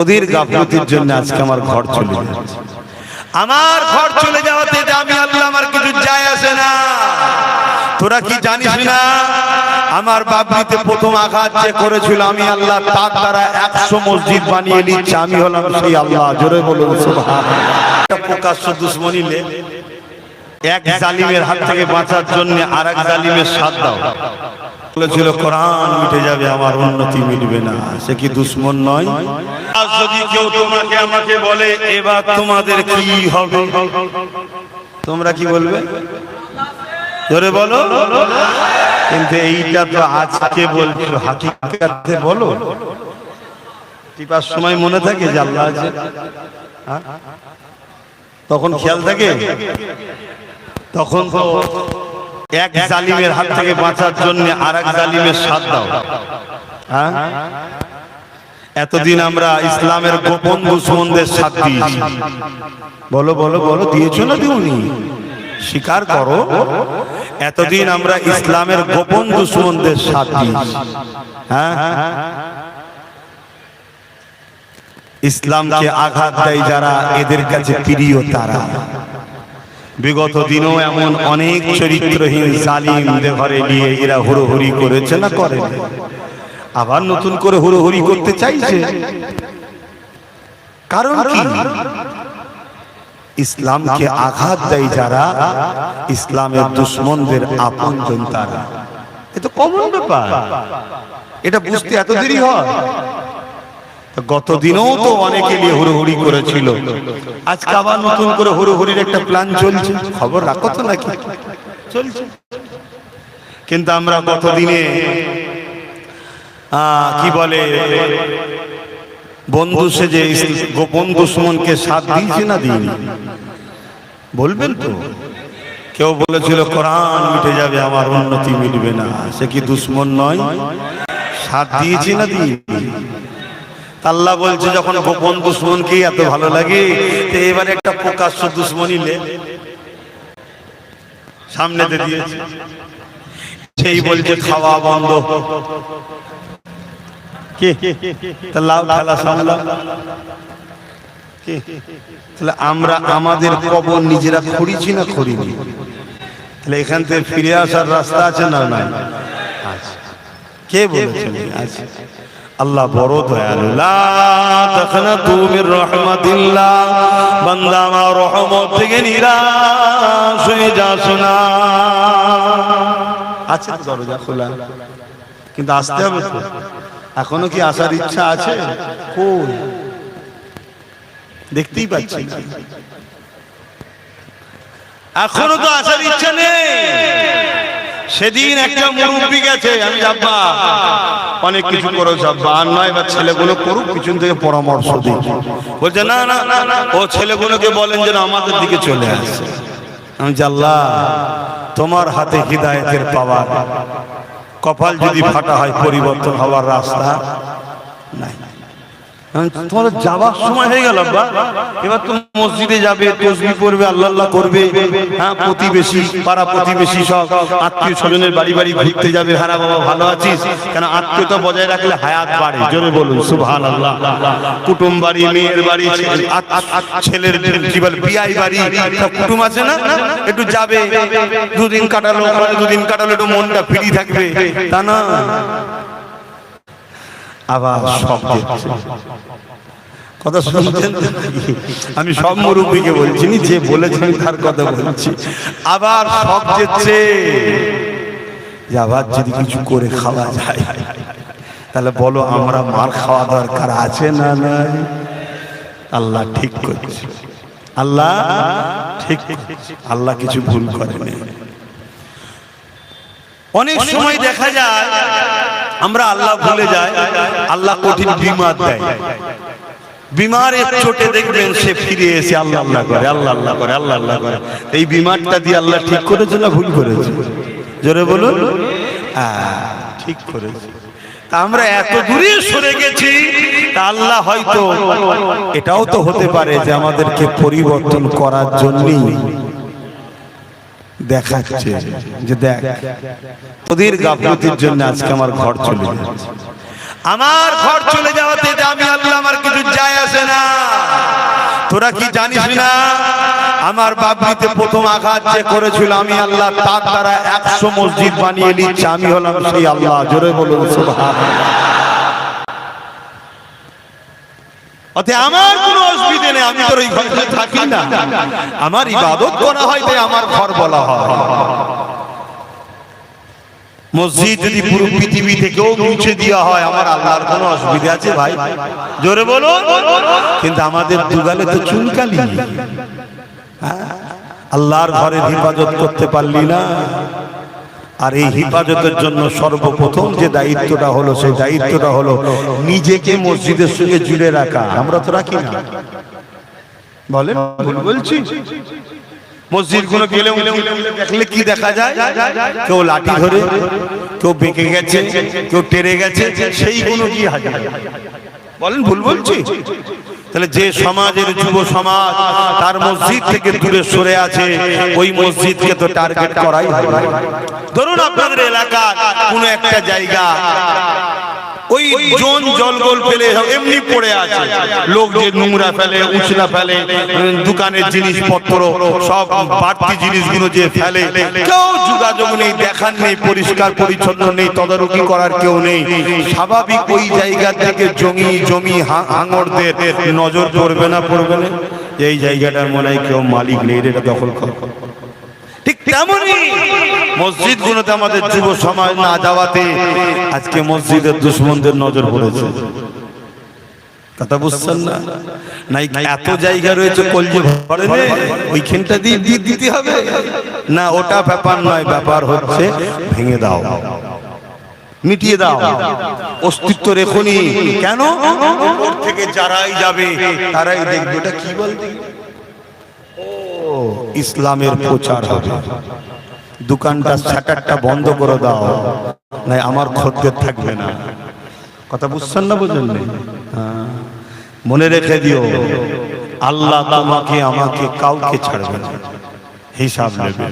ওদের গাফলতির জন্য আজকে আমার ঘর চলে যাচ্ছে। আমার ঘর চলে যাওয়াতে আমি আল্লাহ আমার কিছু যায় আসে না। তোরা কি জানিস না আমার বাবলিতে প্রথম আঘাত যে করেছিল আমি আল্লাহ তার দ্বারা 100 মসজিদ বানিয়ে নিচ্ছে। আমি হলাম সেই আল্লাহ। জোরে বলুন সুবহানাল্লাহ। প্রকাশ্য দুশমনিলে এক জালিমের হাত থেকে বাঁচার জন্য আরেক জালিমের সাথ দাও বলেছিল কোরআন মিটে যাবে আমার উন্নতি মিলবে না। সে কি দুশমন নয়? আজ যদি কেউ তোমাকে আমাকে বলে এবার তোমাদের কি হবে, তোমরা কি বলবে? জোরে বলো। কিন্তু এইটা তো আজকে বলছো, হাকিকাতে বলো। টিপার সময় মনে থাকে যে আল্লাহ আছে, তখন খেয়াল থাকে? তখন তো এক জালিমের হাত থেকে বাঁচার জন্য আরেক জালিমের সাথ দাও। হ্যাঁ, এতদিন আমরা ইসলামের গোপন দুশমনদের সাথ দিয়েছি। বলো বলো বলো, দিয়েছো না দিওনি? স্বীকার করো। এতদিন আমরা ইসলামের গোপন দুশমনদের সাথ দিয়েছি। হ্যাঁ, ইসলামকে আঘাত দেয় যারা, এদের কাছে প্রিয় তারা। বিগত দিনও এমন অনেক চরিত্রহীন জালিমদের ঘরে নিয়ে এরা হুড়োহুড়ি করেছে না করে, আবার নতুন করে হুড়োহুড়ি করতে চাইছে। কারণ কি? ইসলামকে আঘাত দেয় যারা, ইসলামের দুশমনদের আপনজন তারা। এটা কমন ব্যাপার, এটা বুঝতে এত দেরি হয়? গত দিনেও তো অনেকে নিয়ে হুড়োহুড়ি করেছিল, আজকে আবার নতুন করে হুড়োহুড়ির একটা প্ল্যান চলছে। খবর রাখো তো নাকি চলছে? কিন্তু আমরা গত দিনে কি বলে বন্ধু সেজে গোপন দুশমনকে সাথ দিয়েছি না দিইনি? বলবেন তো? কেউ বলেছিল কোরআন মিটে যাবে আমার উন্নতি মিলবে না। সে কি দুশমন নয়? সাথ দিয়েছি না দিইনি? আল্লাহ বলছে যখন গোপন দুশমনকে এত ভালো লাগে, তো এবারে একটা প্রকাশ্য দুশমনিলে সামনে দিয়েছে। সেই বলছে খাওয়া বন্ধ, আমরা আমাদের কবর নিজেরা খড়িছি না খড়িনি? তাহলে এখান থেকে ফিরে আসার রাস্তা আছে না? নাই। কে বলেছেন? আছে। আল্লাহ বড় দয়ালু। লা তাকনাতু মির রাহমাতিল্লাহ, বান্দা আমার রহমত থেকে নিরাশ হয়ে যাস না। আছে তো দরজা খোলা, কিন্তু আসতে হবে তো। এখনো কি আসার ইচ্ছা আছে? কই দেখতেই পাচ্ছি না। এখনো তো আসার ইচ্ছা নেই। সেদিন একটা মুরব্বি গেছে, আমি আব্বা অনেক কিছু করো আব্বা, আর নয় বা ছেলেগুলো করুক, পিছন থেকে পরামর্শ দিই। বলছে না না না, ও ছেলেগুলোকে বলেন যেন আমাদের দিকে চলে আসে। আমি আল্লাহ তোমার হাতে হিদায়েতের পাওয়ার, কপাল যদি ফাটা হয় পরিবর্তন হওয়ার রাস্তা নাই। তোমার যাওয়ার সময় হয়ে গেল আব্বা, এবার তো মসজিদে যাবে, তাসবিহ পড়বে, আল্লাহ আল্লাহ করবে। হ্যাঁ, প্রতিবেশী পাড়া প্রতিবেশী সব আত্মীয় স্বজনের বাড়ি বাড়ি ঘুরতে যাবে। হ্যাঁ বাবা ভালো আছিস? কেন আত্মীয়তা বজায় রাখলে হায়াত বাড়ে। জোরে বলুন সুবহানাল্লাহ। কুটুম বাড়ি, মেয়ের বাড়ি, ছেলের কি বলে বিয়াই বাড়ি, সব কুটুম আছে না? একটু যাবে, দুদিন কাটালো, দুদিন কাটালো, একটু মনটা ফ্রি থাকবে, তা না। আবার সব কথা শুনছেন? আমি সব মুরব্বীকে বলছি, যে বলেছেন তার কথা বলছি। আবার সব যেচ্ছে, আবার যদি কিছু করে খাওয়া যায়, তাহলে বলো আমরা মার খাওয়া দরকার আছে না নাই? আল্লাহ ঠিক করছে, আল্লাহ ঠিক, আল্লাহ কিছু ভুল করেনি। অনেক সময় দেখা যায় আমরা আল্লাহ ভুলে যাই, আল্লাহ কঠিন বিমার দেয়। বিমারের চোটে দেখবেন সে ফিরে এসে আল্লাহ আল্লাহ করে, আল্লাহ আল্লাহ করে, আল্লাহ আল্লাহ করে। এই বিমারটা দিয়ে আল্লাহ ঠিক করেছে না ভুল করেছে? জোরে বলুন। ঠিক করেছে। তা আমরা এত দূরে সরে গেছি, তা আল্লাহ হয়তো এটাও তো হতে পারে যে আমাদেরকে পরিবর্তন করার জন্যই দেখাচ্ছে যে দেখ ওদের গাফলতির জন্য আজকে আমার ঘর চলে যাচ্ছে। আমার ঘর চলে যাওয়াতে আমি আল্লাহ আমার কিছু যায় আসে না। তোরা কি জানিস না আমার বাবলিতে প্রথম আঘাত যে করেছিল আমি আল্লাহ, তার দ্বারা 100 মসজিদ বানিয়ে নিচ্ছে। আমি হলাম সেই আল্লাহ। জোরে বলুন সুবহানাল্লাহ। অতএব আমার কোনো অসুবিধা নেই, আমি তোর এই ঘরে থাকি না, আমার ইবাদত করা হয় তাই আমার ঘর বলা হয়। মসজিদ যদি পুরো পৃথিবী থেকেও মুছে দেওয়া হয় আমার আল্লাহর কোনো অসুবিধা আছে ভাই? জোরে বলো। কিন্তু আমাদের দুগালে তো চুনকালি, আল্লাহর ঘরের হেফাজত করতে পারলি না। আর এই হেফাজতের জন্য সর্বপ্রথম যে দায়িত্বটা হলো, সেই দায়িত্বটা হলো নিজেকে মসজিদের সঙ্গে জুড়ে রাখা। আমরা তো রাখি না, বলেন বলছি। মসজিদ গুলো গেলে দেখলে কি দেখা যায়? কেউ লাঠি ধরে, কেউ বেঁকে গেছে, কেউ টেরে গেছে, সেইগুলো কি হাজার। বলেন ভুল বলছি? তাহলে যে সমাজের যুব সমাজ তার মসজিদ থেকে দূরে সরে আছে, ওই মসজিদকে তো টার্গেট করাই হবে। ধরুন আপনাদের এলাকার কোনো একটা জায়গা ওই জোন জলগোল ফেলে এমনি পড়ে আছে, লোক যে নোংরা ফেলে, উছলা ফেলে, দোকানের জিনিসপত্র সব বাড়তি জিনিসগুলো যে ফেলে, কেউ যোগাযোগ নেই, দেখার নেই, পরিষ্কার পরিচ্ছন্ন নেই, তদারকি করার কেউ নেই। স্বাভাবিক ওই জায়গা থেকে জমি হাঙরদের নজর পড়বে না, পড়বে না? এই জায়গাটার মনে হয় কেউ মালিক নেই, এটা দখল করে। ঠিক তেমনই মসজিদ গুলোতে আমাদের যুব সমাজ না যাওয়াতে আজকে মসজিদের দুশমনদের নজর পড়েছে। কথা বুঝছেন না? নাই এত জায়গা রয়েছে কলজে ভরে নে, ওইখানটা দিয়ে দিতে হবে না, ওটা ব্যাপার নয়। ব্যাপার হচ্ছে ভেঙে দাও, মিটিয়ে দাও, অস্তিত্ব রেখনি। কেন? ওর থেকে যারাই যাবে তারাই দেখবে এটা কি বলতে ইসলামের প্রচার হবে। দোকানটা শাটারটা বন্ধ করে দাও, নাই আমার খদ্দের থাকবে না। কথা বুঝছেন না? বুঝলেন না? মনে রেখে দিও, আল্লাহ তোমাকে আমাকে কাউকে ছাড়বে না, হিসাব নেবে।